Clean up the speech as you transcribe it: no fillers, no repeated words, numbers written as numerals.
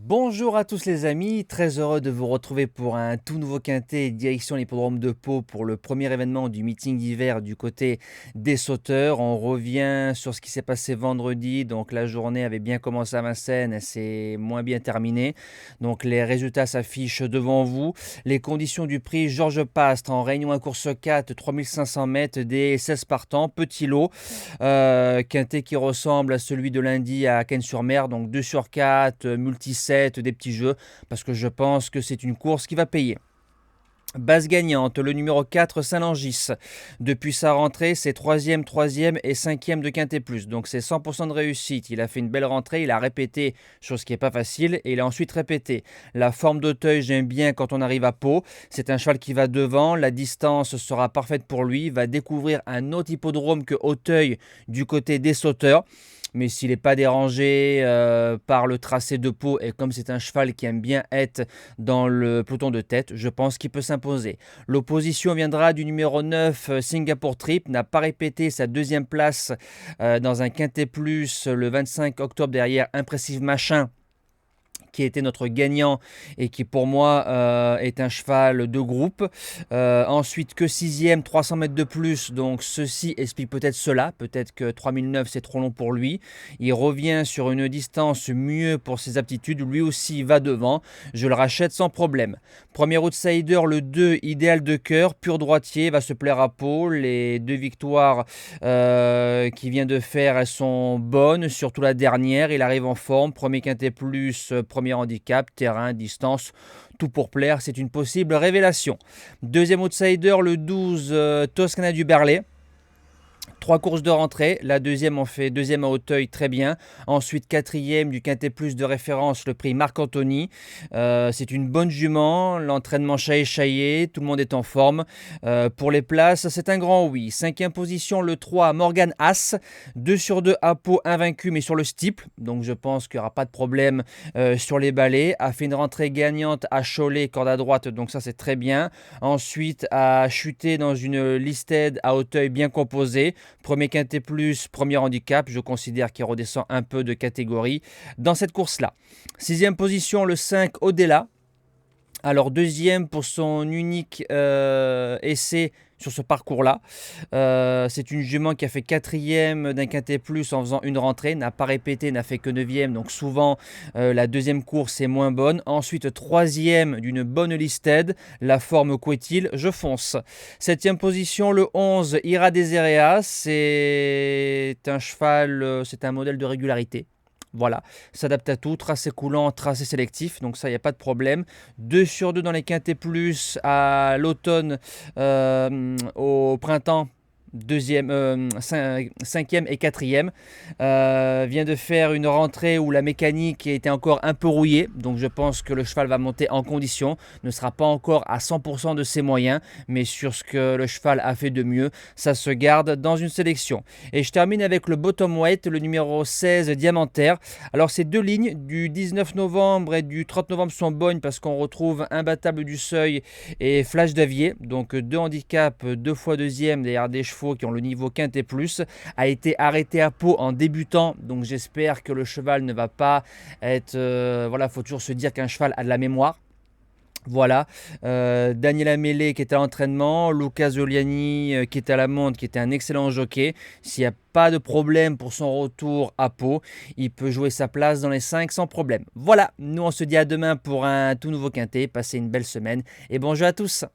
Bonjour à tous les amis, très heureux de vous retrouver pour un tout nouveau quintet direction l'hippodrome de Pau pour le premier événement du meeting d'hiver du côté des sauteurs. On revient sur ce qui s'est passé vendredi, donc la journée avait bien commencé à Vincennes, elle s'est moins bien terminée. Donc les résultats s'affichent devant vous. Les conditions du prix Georges Pastre en réunion à course 4, 3500 mètres, des 16 partants, petit lot. Quintet qui ressemble à celui de lundi à Cannes-sur-Mer, donc 2 sur 4, multi-7, des petits jeux, parce que je pense que c'est une course qui va payer. Base gagnante, le numéro 4, Saint-Langis. Depuis sa rentrée, c'est 3e, 3e et 5e de Quintet Plus. Donc c'est 100% de réussite. Il a fait une belle rentrée, il a répété, chose qui n'est pas facile, et il a ensuite répété. La forme d'Auteuil, j'aime bien quand on arrive à Pau. C'est un cheval qui va devant, la distance sera parfaite pour lui. Il va découvrir un autre hippodrome que Auteuil du côté des sauteurs. Mais s'il n'est pas dérangé par le tracé de Pau, et comme c'est un cheval qui aime bien être dans le peloton de tête, je pense qu'il peut s'imposer. L'opposition viendra du numéro 9, Singapour Trip, n'a pas répété sa deuxième place dans un Quintet Plus le 25 octobre derrière Impressive Machin, qui était notre gagnant et qui pour moi est un cheval de groupe. Ensuite que 6e, 300 mètres de plus, donc ceci explique peut-être cela, peut-être que 3009 c'est trop long pour lui. Il revient sur une distance mieux pour ses aptitudes, lui aussi va devant, je le rachète sans problème. Premier outsider, le 2, Idéal de cœur, pur droitier, va se plaire à Pau. Les deux victoires qu'il vient de faire, elles sont bonnes, surtout la dernière, il arrive en forme, premier Quintet Plus, premier handicap, terrain, distance, tout pour plaire, c'est une possible révélation. Deuxième outsider, le 12, Toscana du Berlay. 3 courses de rentrée, la deuxième en fait deuxième à Auteuil, très bien. Ensuite quatrième du Quintet Plus de référence, le prix Marc-Anthony. C'est une bonne jument, l'entraînement chaillé, tout le monde est en forme. Pour les places, c'est un grand oui. Cinquième position, le 3, Morgan As. 2 sur 2 à Pau, invaincu mais sur le steeple. Donc je pense qu'il n'y aura pas de problème sur les balais. A fait une rentrée gagnante à Cholet, corde à droite, donc ça c'est très bien. Ensuite a chuté dans une listed à Auteuil bien composée. Premier Quintet Plus, premier handicap, je considère qu'il redescend un peu de catégorie dans cette course-là. Sixième position, le 5, Odella. Alors deuxième pour son unique essai sur ce parcours-là. C'est une jument qui a fait quatrième d'un Quintet Plus en faisant une rentrée, n'a pas répété, n'a fait que neuvième, donc souvent la deuxième course est moins bonne. Ensuite troisième d'une bonne listed, la forme qu'est-il, je fonce. Septième position, le 11, Ira Deserea, c'est un cheval, c'est un modèle de régularité. Voilà, s'adapte à tout, tracé coulant, tracé sélectif, donc ça, il n'y a pas de problème. 2 sur 2 dans les Quintet Plus à l'automne, au printemps. Cinquième et quatrième, vient de faire une rentrée où la mécanique était encore un peu rouillée, donc je pense que le cheval va monter en condition, ne sera pas encore à 100% de ses moyens, mais sur ce que le cheval a fait de mieux, ça se garde dans une sélection. Et je termine avec le bottom weight, le numéro 16, Diamantaire. Alors ces deux lignes du 19 novembre et du 30 novembre sont bonnes parce qu'on retrouve Imbattable du Seuil et Flash d'Avier, donc deux handicaps, 2 fois deuxième derrière des chevaux qui ont le niveau Quintet Plus, a été arrêté à Pau en débutant, donc j'espère que le cheval ne va pas être... voilà, il faut toujours se dire qu'un cheval a de la mémoire. Voilà, Daniel Amélé qui est à l'entraînement, Luca Zoliani qui est à la montre, qui était un excellent jockey. S'il n'y a pas de problème pour son retour à Pau, il peut jouer sa place dans les 5 sans problème. Voilà, nous on se dit à demain pour un tout nouveau quintet. Passez une belle semaine et bon jeu à tous.